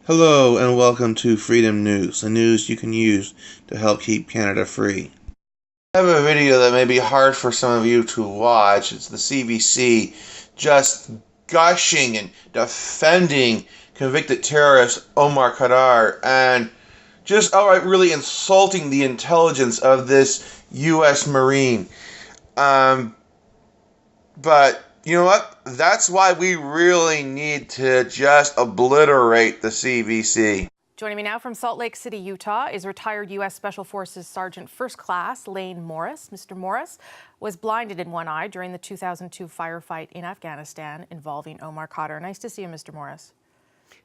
Hello and welcome to Freedom News, the news you can use to help keep Canada free. I have a video that may be hard for some of you to watch. It's the CBC just gushing and defending convicted terrorist Omar Khadr and just outright really insulting the intelligence of this U.S. Marine. But you know what? That's why we really need to just obliterate the CBC. Joining me now from Salt Lake City, Utah, is retired U.S. Special Forces Sergeant First Class Lane Morris. Mr. Morris was blinded in one eye during the 2002 firefight in Afghanistan involving Omar Khadr. Nice to see you, Mr. Morris.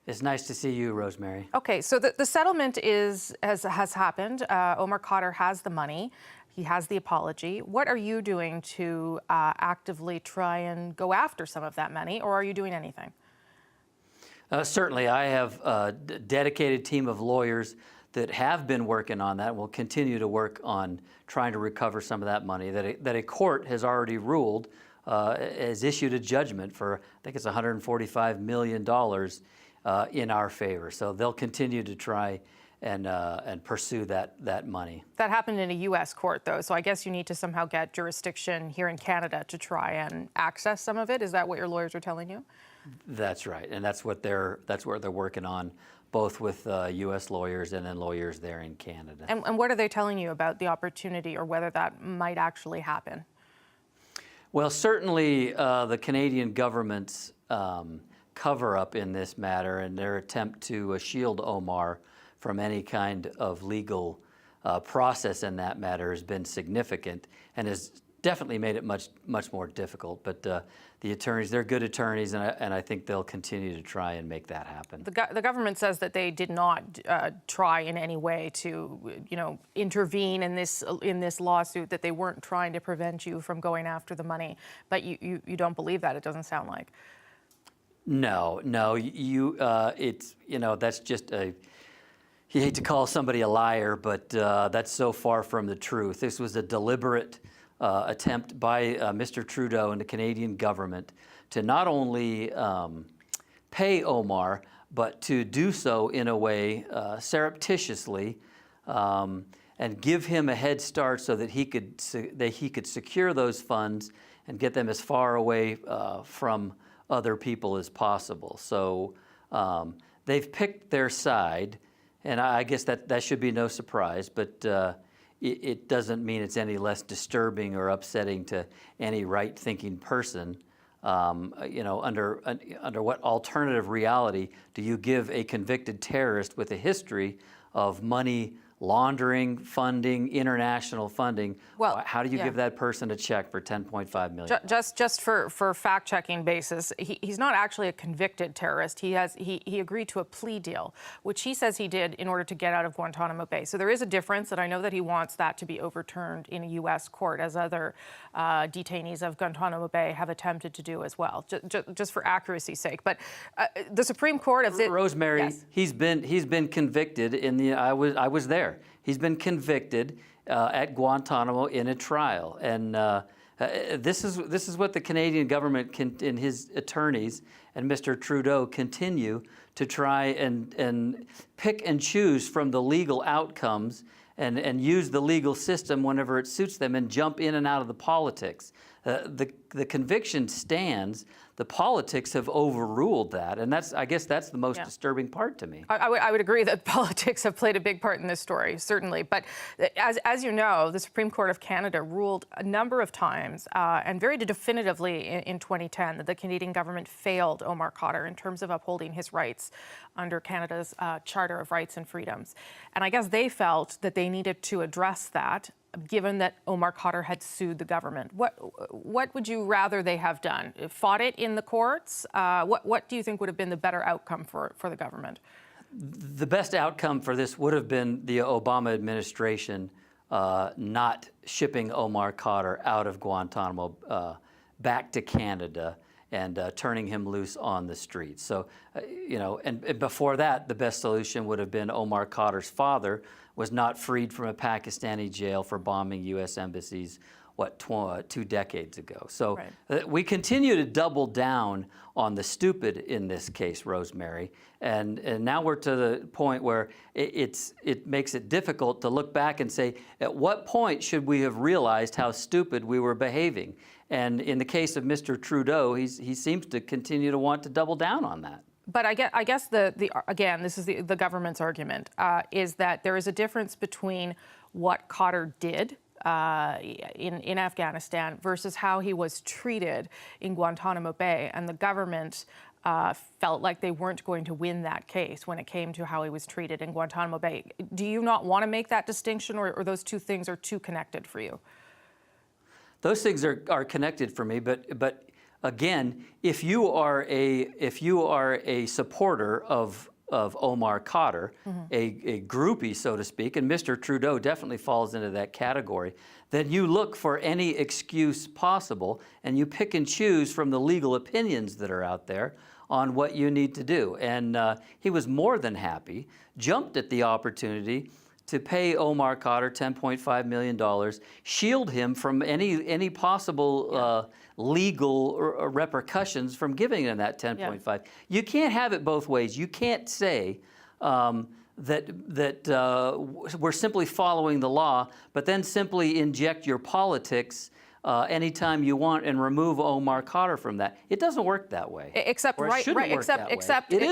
It's nice to see you, Rosemary. Okay, so the settlement has happened. Omar Khadr has the money. He has the apology. What are you doing to actively try and go after some of that money, or are you doing anything? Certainly, I have a dedicated team of lawyers that have been working on that, will continue to work on trying to recover some of that money that a court has already ruled, has issued a judgment for, I think it's $145 million in our favor. So they'll continue to try and pursue that money. That happened in a U.S. court, though, so I guess you need to somehow get jurisdiction here in Canada to try and access some of it. Is that what your lawyers are telling you? That's right, and that's what they're working on, both with U.S. lawyers and then lawyers there in Canada. And what are they telling you about the opportunity or whether that might actually happen? Well, certainly the Canadian government's cover-up in this matter and their attempt to shield Omar from any kind of legal process in that matter has been significant and has definitely made it much more difficult. But the attorneys, they're good attorneys, and I think they'll continue to try and make that happen. The government says that they did not try in any way to, intervene in this lawsuit, that they weren't trying to prevent you from going after the money. But you don't believe that, it doesn't sound like. No, it's, that's just you hate to call somebody a liar, but that's so far from the truth. This was a deliberate attempt by Mr. Trudeau and the Canadian government to not only pay Omar, but to do so in a way surreptitiously and give him a head start so that he could secure those funds and get them as far away from other people as possible. So they've picked their side, and I guess that should be no surprise, but it doesn't mean it's any less disturbing or upsetting to any right-thinking person. Under what alternative reality do you give a convicted terrorist with a history of money laundering, funding, international funding? Well, how do you give that person a check for $10.5 million? Just for fact-checking basis, he's not actually a convicted terrorist. He agreed to a plea deal, which he says he did in order to get out of Guantanamo Bay. So there is a difference, and I know that he wants that to be overturned in a U.S. court, as other detainees of Guantanamo Bay have attempted to do as well, just for accuracy's sake. But the Supreme Court, as Rosemary, yes. he's been convicted in the. I was there. He's been convicted at Guantanamo in a trial, and this is what the Canadian government and his attorneys and Mr. Trudeau continue to try and pick and choose from the legal outcomes and use the legal system whenever it suits them and jump in and out of the politics. The conviction stands. The politics have overruled that, and I guess that's the most disturbing part to me. I would agree that politics have played a big part in this story, certainly. But as you know, the Supreme Court of Canada ruled a number of times, and very definitively in 2010, that the Canadian government failed Omar Khadr in terms of upholding his rights under Canada's Charter of Rights and Freedoms. And I guess they felt that they needed to address that, given that Omar Khadr had sued the government. What would you rather they have done? Fought it in the courts? What do you think would have been the better outcome for the government? The best outcome for this would have been the Obama administration not shipping Omar Khadr out of Guantanamo back to Canada and turning him loose on the streets. So, and before that, the best solution would have been Omar Khadr's father was not freed from a Pakistani jail for bombing U.S. embassies 2 decades ago. So Right. we continue to double down on the stupid in this case, Rosemary, and now we're to the point where it makes it difficult to look back and say, at what point should we have realized how stupid we were behaving? And in the case of Mr. Trudeau, he seems to continue to want to double down on that. But I guess again, this is the government's argument, is that there is a difference between what Cotter did in Afghanistan versus how he was treated in Guantanamo Bay, and the government felt like they weren't going to win that case when it came to how he was treated in Guantanamo Bay. Do you not want to make that distinction, or those two things are too connected for you? Those things are connected for me, but again, if you are a supporter of Omar Cotter, a groupie, so to speak, and Mr. Trudeau definitely falls into that category, then you look for any excuse possible and you pick and choose from the legal opinions that are out there on what you need to do. And he was more than happy, jumped at the opportunity to pay Omar Cotter $10.5 million, shield him from any possible legal repercussions from giving him that 10.5. Yeah. You can't have it both ways. You can't say that we're simply following the law, but then simply inject your politics anytime you want and remove Omar Cotter from that. It doesn't work that way. Except it is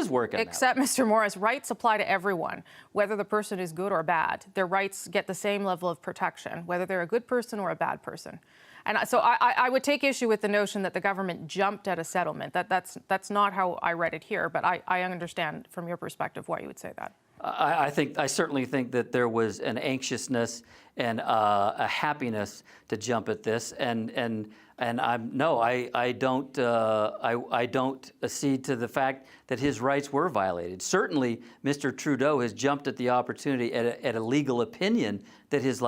working that way. Except, Mr. Morris, rights apply to everyone, whether the person is good or bad. Their rights get the same level of protection, whether they're a good person or a bad person. And so I would take issue with the notion that the government jumped at a settlement. That's not how I read it here, but I understand from your perspective why you would say that. I certainly think that there was an anxiousness and a happiness to jump at this, and I don't accede to the fact that his rights were violated. Certainly, Mr. Trudeau has jumped at the opportunity at a legal opinion that his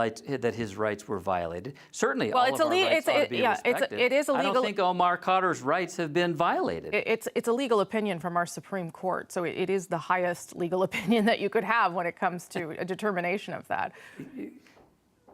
rights were violated. Certainly, all of our rights ought to be respected. It is a legal. I don't think Omar Cotter's rights have been violated. It's a legal opinion from our Supreme Court, so it is the highest legal opinion that you could have when it comes to a determination of that.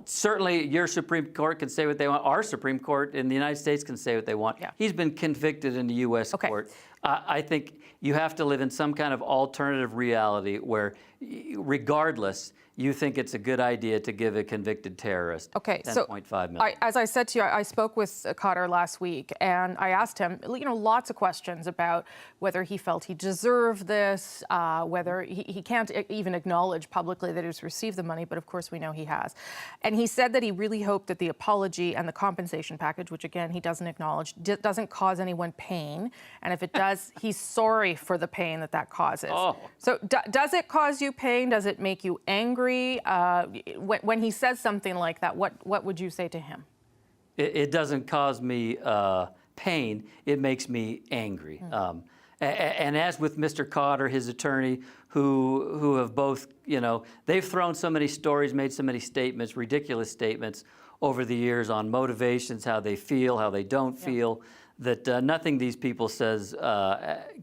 Certainly, your Supreme Court can say what they want. Our Supreme Court in the United States can say what they want. Yeah. He's been convicted in the U.S. court. I think you have to live in some kind of alternative reality where, regardless, you think it's a good idea to give a convicted terrorist $10.5 million. As I said to you, I spoke with Cotter last week, and I asked him, lots of questions about whether he felt he deserved this, whether he can't even acknowledge publicly that he's received the money, but of course we know he has. And he said that he really hoped that the apology and the compensation package, which again he doesn't acknowledge, doesn't cause anyone pain, and if it does, he's sorry for the pain that causes. Oh. So does it cause you pain? Does it make you angry? When he says something like that, what would you say to him? It doesn't cause me pain. It makes me angry. And as with Mr. Cotter, his attorney, who have both, they've thrown so many stories, made so many statements, ridiculous statements over the years on motivations, how they feel, how they don't feel, that nothing these people says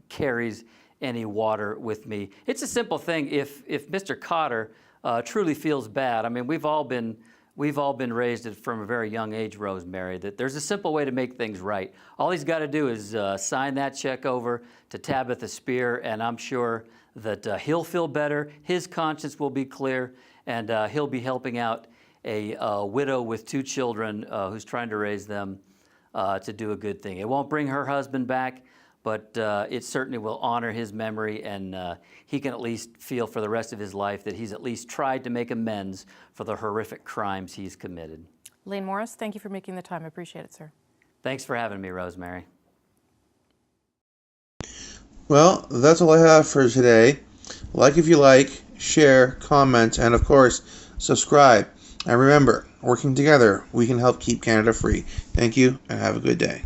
carries any water with me. It's a simple thing. If Mr. Cotter truly feels bad, I mean, we've all been raised from a very young age, Rosemary, that there's a simple way to make things right. All he's got to do is sign that check over to Tabitha Speer, and I'm sure that he'll feel better, his conscience will be clear, and he'll be helping out a widow with 2 children who's trying to raise them to do a good thing. It won't bring her husband back, but it certainly will honor his memory, and he can at least feel for the rest of his life that he's at least tried to make amends for the horrific crimes he's committed. Lane Morris, thank you for making the time. I appreciate it, sir. Thanks for having me, Rosemary. Well, that's all I have for today. Like if you like, share, comment, and of course, subscribe. And remember, working together, we can help keep Canada free. Thank you, and have a good day.